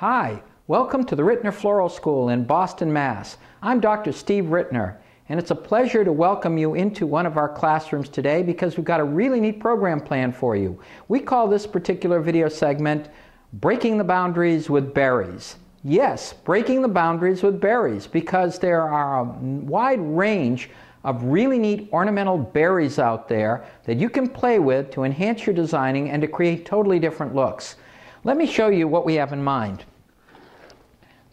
Hi, welcome to the Rittner Floral School in Boston, Mass. I'm Dr. Steve Rittner, and it's a pleasure to welcome you into one of our classrooms today because we've got a really neat program planned for you. We call this particular video segment Breaking the Boundaries with Berries. Yes, breaking the boundaries with berries, because there are a wide range of really neat ornamental berries out there that you can play with to enhance your designing and to create totally different looks. Let me show you what we have in mind.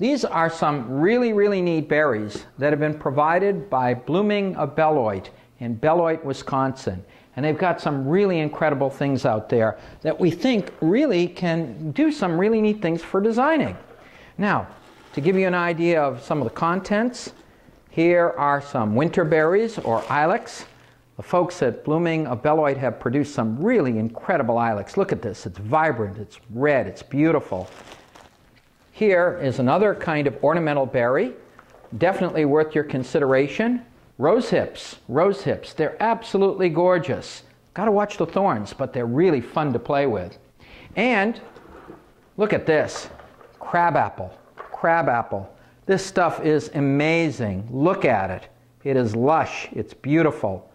These are some really neat berries that have been provided by Blooming of Beloit in Beloit, Wisconsin. And they've got some really incredible things out there that we think really can do some really neat things for designing. Now, to give you an idea of some of the contents, here are some winter berries or ilex. The folks at Blooming of Beloit have produced some really incredible ilex. Look at this, it's vibrant, it's red, it's beautiful. Here is another kind of ornamental berry, definitely worth your consideration. Rose hips, they're absolutely gorgeous. Got to watch the thorns, but they're really fun to play with. And look at this, crabapple. This stuff is amazing. Look at it. It is lush, it's beautiful.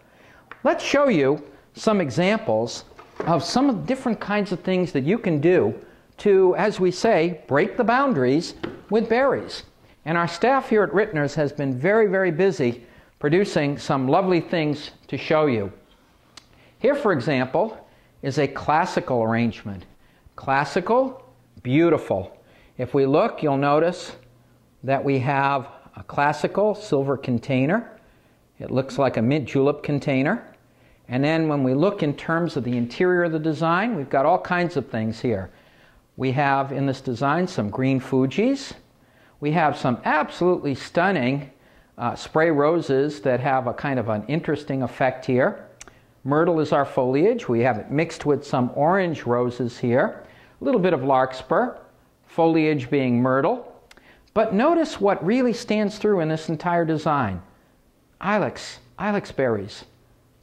Let's show you some examples of some of the different kinds of things that you can do to, as we say, break the boundaries with berries. And our staff here at Rittner's has been very busy producing some lovely things to show you. Here, for example, is a classical arrangement. Classical, beautiful. If we look, you'll notice that we have a classical silver container. It looks like a mint julep container. And then when we look in terms of the interior of the design, we've got all kinds of things here. We have in this design some green Fujis. We have some absolutely stunning spray roses that have a kind of an interesting effect here. Myrtle is our foliage. We have it mixed with some orange roses here. A little bit of larkspur, foliage being myrtle. But notice what really stands through in this entire design. Ilex berries.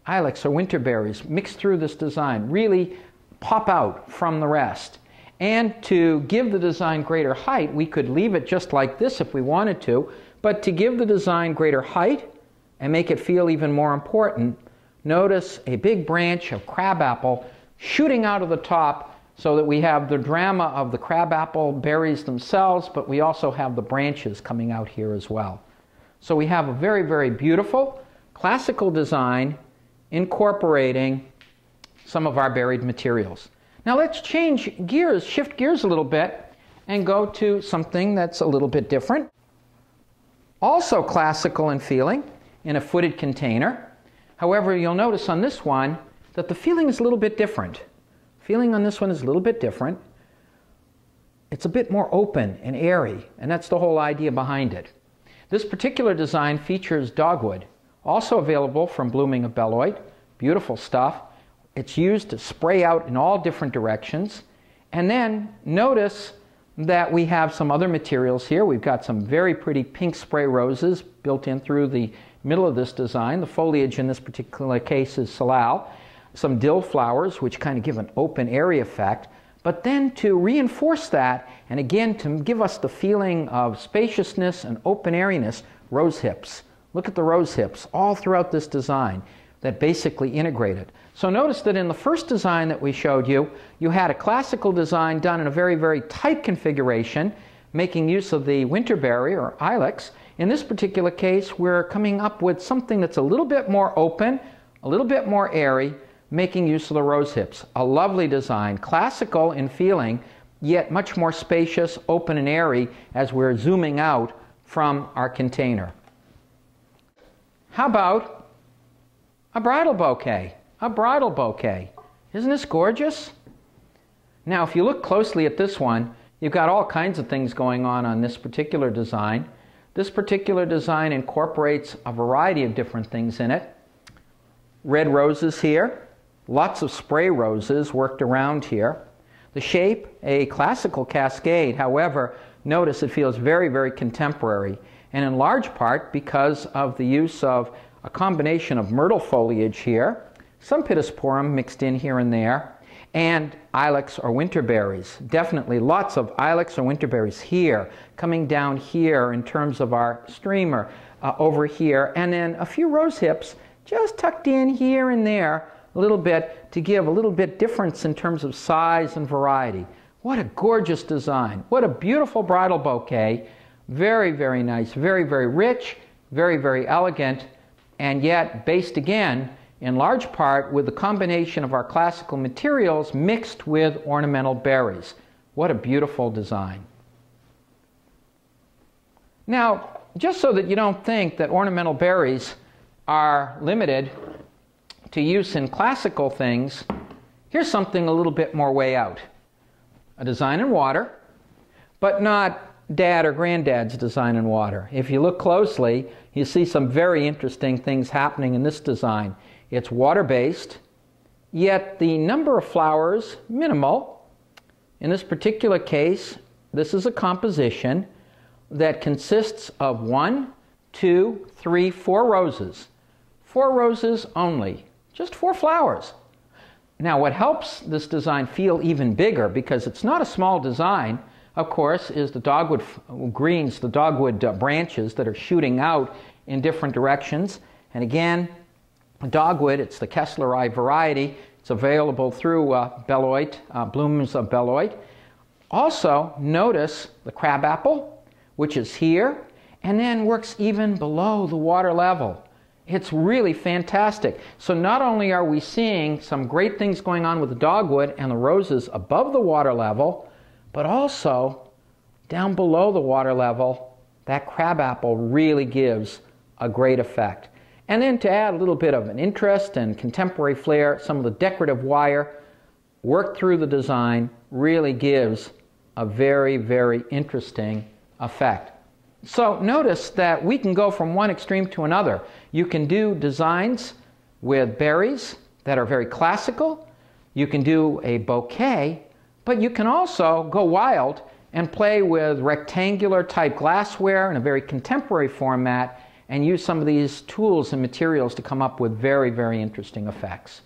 Ilex or winter berries mixed through this design really pop out from the rest. And to give the design greater height, we could leave it just like this if we wanted to, but to give the design greater height and make it feel even more important, notice a big branch of crabapple shooting out of the top so that we have the drama of the crabapple berries themselves, but we also have the branches coming out here as well. So we have a very beautiful classical design incorporating some of our berried materials. Now let's change gears, shift gears a little bit, and go to something that's a little bit different. Also classical in feeling, in a footed container. However, you'll notice on this one that the feeling is a little bit different. Feeling on this one is a little bit different. It's a bit more open and airy, and that's the whole idea behind it. This particular design features dogwood, also available from Blooming of Beloit. Beautiful stuff. It's used to spray out in all different directions. And then notice that we have some other materials here. We've got some very pretty pink spray roses built in through the middle of this design. The foliage in this particular case is salal. Some dill flowers, which kind of give an open, airy effect. But then to reinforce that, and again to give us the feeling of spaciousness and open airiness, rose hips. Look at the rose hips all throughout this design that basically integrate it. So notice that in the first design that we showed you, you had a classical design done in a very tight configuration, making use of the winterberry or ilex. In this particular case, we're coming up with something that's a little bit more open, a little bit more airy, making use of the rose hips. A lovely design, classical in feeling, yet much more spacious, open and airy as we're zooming out from our container. How about a bridal bouquet? A bridal bouquet. Isn't this gorgeous? Now, if you look closely at this one, you've got all kinds of things going on this particular design. This particular design incorporates a variety of different things in it. Red roses here, lots of spray roses worked around here. The shape, a classical cascade. However, notice it feels very contemporary, and in large part because of the use of a combination of myrtle foliage here, some pittosporum mixed in here and there, And ilex or winterberries. Definitely lots of ilex or winterberries here, coming down here in terms of our streamer over here. And then a few rose hips just tucked in here and there a little bit to give a little bit difference in terms of size and variety. What a gorgeous design. What a beautiful bridal bouquet. Very, very nice. Very, very rich. Very, very elegant. And yet based again in large part with the combination of our classical materials mixed with ornamental berries. What a beautiful design. Now, just so that you don't think that ornamental berries are limited to use in classical things, here's something a little bit more way out. A design in water, but not Dad or Granddad's design in water. If you look closely, you see some very interesting things happening in this design. It's water-based, yet the number of flowers, minimal. In this particular case, this is a composition that consists of 1, 2, 3, 4 roses. 4 roses only, just 4 flowers. Now what helps this design feel even bigger, because it's not a small design, of course, is the Dogwood Greens, the dogwood branches that are shooting out in different directions. And again, dogwood, it's the Kessleri variety. It's available through Beloit, Blooms of Beloit. Also, notice the crabapple, which is here, and then works even below the water level. It's really fantastic. So not only are we seeing some great things going on with the dogwood and the roses above the water level, but also down below the water level, that crabapple really gives a great effect. And then to add a little bit of an interest and contemporary flair, some of the decorative wire worked through the design really gives a very, very interesting effect. So notice that we can go from one extreme to another. You can do designs with berries that are very classical. You can do a bouquet, but you can also go wild and play with rectangular type glassware in a very contemporary format and use some of these tools and materials to come up with very, very interesting effects.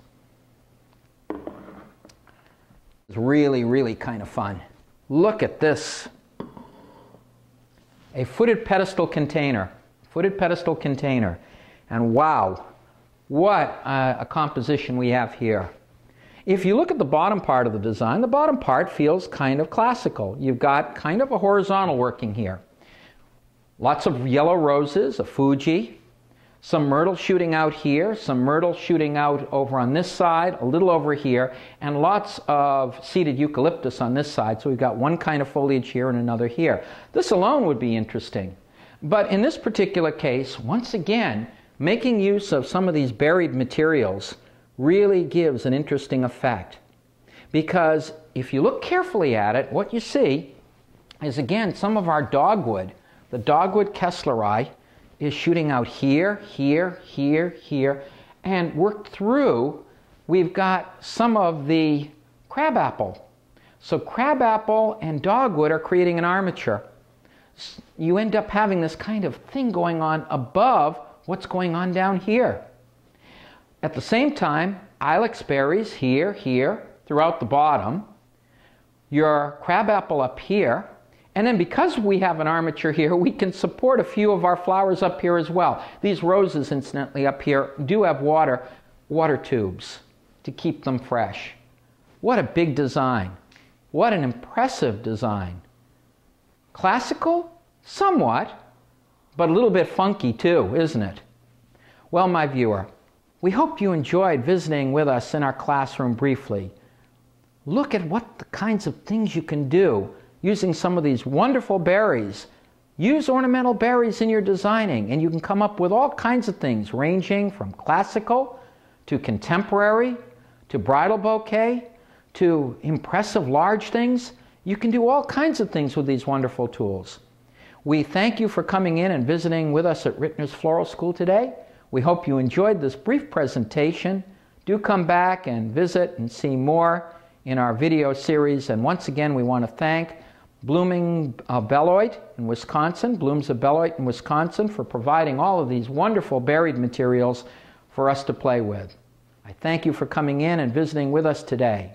It's really, really kind of fun. Look at this. A footed pedestal container. Footed pedestal container. And wow, what a composition we have here. If you look at the bottom part of the design, the bottom part feels kind of classical. You've got kind of a horizontal working here. Lots of yellow roses, a Fuji, some myrtle shooting out here, some myrtle shooting out over on this side, a little over here, and lots of seeded eucalyptus on this side. So we've got one kind of foliage here and another here. This alone would be interesting. But in this particular case, once again, making use of some of these buried materials really gives an interesting effect. Because if you look carefully at it, what you see is again some of our dogwood. The dogwood Kessleri is shooting out here, here, here, here, and worked through, we've got some of the crabapple. So crabapple and dogwood are creating an armature. You end up having this kind of thing going on above what's going on down here. At the same time, ilex berries here, here, throughout the bottom, your crabapple up here, and then because we have an armature here, we can support a few of our flowers up here as well. These roses, incidentally, up here do have water tubes to keep them fresh. What a big design. What an impressive design. Classical? Somewhat, but a little bit funky too, isn't it? Well, my viewer, we hope you enjoyed visiting with us in our classroom briefly. Look at what the kinds of things you can do using some of these wonderful berries. Use ornamental berries in your designing, and you can come up with all kinds of things, ranging from classical to contemporary to bridal bouquet to impressive large things. You can do all kinds of things with these wonderful tools. We thank you for coming in and visiting with us at Rittner's Floral School today. We hope you enjoyed this brief presentation. Do come back and visit and see more in our video series. And once again, we want to thank Blooms of Beloit in Wisconsin for providing all of these wonderful buried materials for us to play with. I thank you for coming in and visiting with us today.